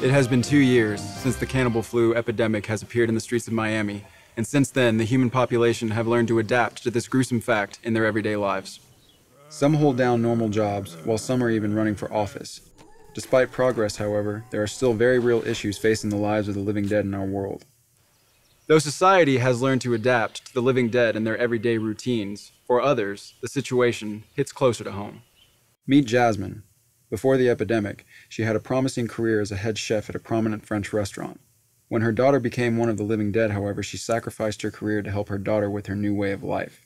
It has been 2 years since the cannibal flu epidemic has appeared in the streets of Miami, and since then, the human population have learned to adapt to this gruesome fact in their everyday lives. Some hold down normal jobs, while some are even running for office. Despite progress, however, there are still very real issues facing the lives of the living dead in our world. Though society has learned to adapt to the living dead and their everyday routines, for others, the situation hits closer to home. Meet Jasmine. Before the epidemic, she had a promising career as a head chef at a prominent French restaurant. When her daughter became one of the living dead, however, she sacrificed her career to help her daughter with her new way of life.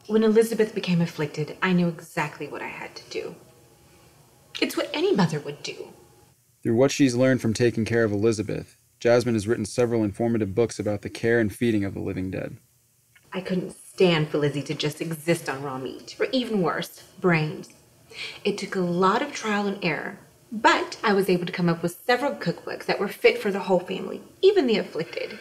When Elizabeth became afflicted, I knew exactly what I had to do. It's what any mother would do. Through what she's learned from taking care of Elizabeth, Jasmine has written several informative books about the care and feeding of the living dead. I couldn't stand for Lizzie to just exist on raw meat, or even worse, brains. It took a lot of trial and error, but I was able to come up with several cookbooks that were fit for the whole family, even the afflicted.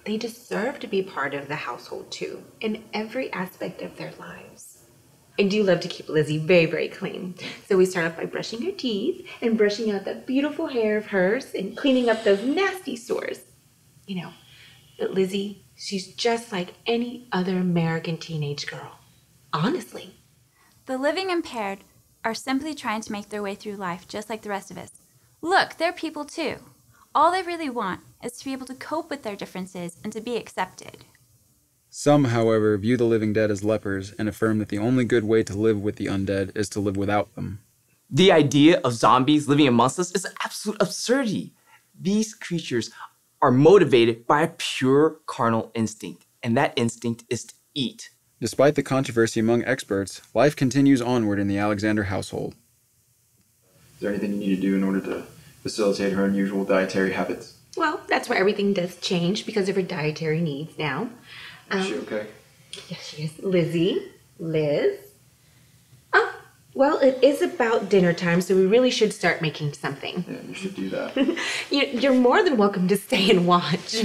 They deserve to be part of the household too, in every aspect of their lives. I do love to keep Lizzie very, very clean. So we start off by brushing her teeth and brushing out that beautiful hair of hers and cleaning up those nasty sores. You know, but Lizzie, she's just like any other American teenage girl. Honestly. The living impaired are simply trying to make their way through life just like the rest of us. Look, they're people too. All they really want is to be able to cope with their differences and to be accepted. Some, however, view the living dead as lepers and affirm that the only good way to live with the undead is to live without them. The idea of zombies living amongst us is absolute absurdity. These creatures are motivated by a pure carnal instinct, and that instinct is to eat. Despite the controversy among experts, life continues onward in the Alexander household. Is there anything you need to do in order to facilitate her unusual dietary habits? Well, that's where everything does change because of her dietary needs now. Is she okay? Yes, she is. Liz. Oh, well, it is about dinner time, so we really should start making something. Yeah, you should do that. You're more than welcome to stay and watch.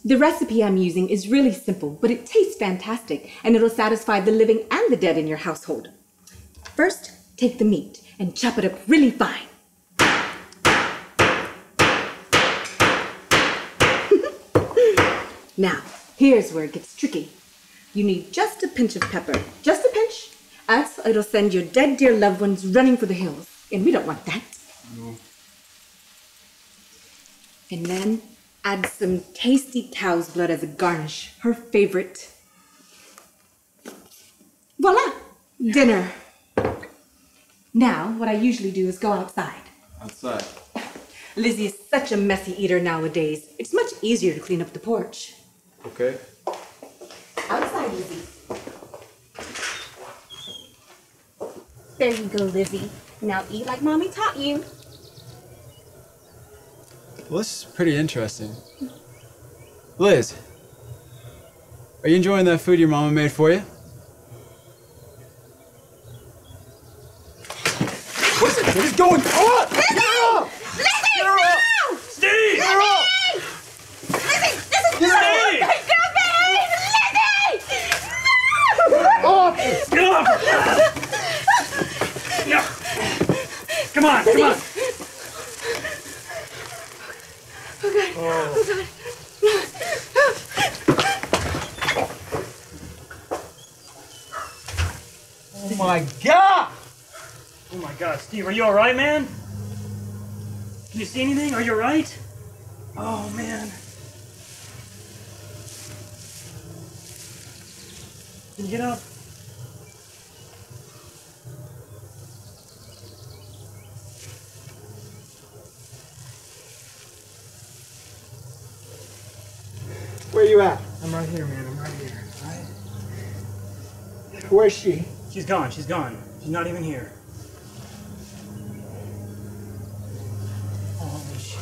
The recipe I'm using is really simple, but it tastes fantastic, and it'll satisfy the living and the dead in your household. First, take the meat and chop it up really fine. Now, here's where it gets tricky. You need just a pinch of pepper, just a pinch, else it'll send your dead dear loved ones running for the hills, and we don't want that. No. And then add some tasty cow's blood as a garnish, her favorite. Voila! Dinner. Now, what I usually do is go outside. Outside? Lizzie is such a messy eater nowadays. It's much easier to clean up the porch. Okay. Outside, Lizzie. There you go, Lizzie. Now eat like Mommy taught you. Well, this is pretty interesting. Liz, are you enjoying that food your mama made for you? What is going on? Lizzie! No! Steve! Lizzie! Lizzie, this is Steve! Don't behave! Lizzie! Oh, get off her! No. Come on, come on. Oh, Oh my God! Oh my God, Steve, are you all right, man? Can you see anything? Are you all right? Oh, man. Can you get up? Where you at? I'm right here, man. I'm right here. All right? Where's she? She's gone. She's gone. She's not even here. Holy shit.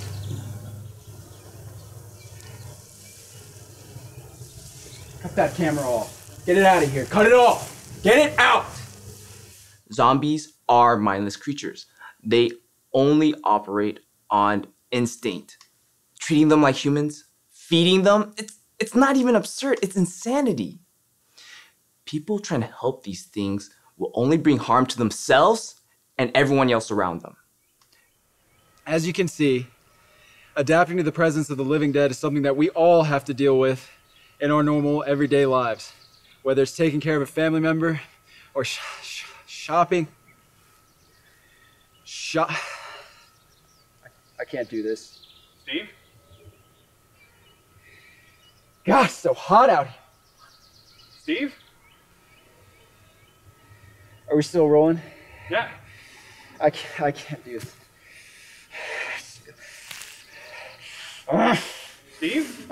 Cut that camera off. Get it out of here. Cut it off. Get it out. Zombies are mindless creatures. They only operate on instinct. Treating them like humans, feeding them, it's not even absurd, it's insanity. People trying to help these things will only bring harm to themselves and everyone else around them. As you can see, Adapting to the presence of the living dead is something that we all have to deal with in our normal, everyday lives. Whether it's taking care of a family member or shopping. I can't do this. Steve? Gosh, so hot out here. Steve? Are we still rolling? Yeah. I can't do this. Steve?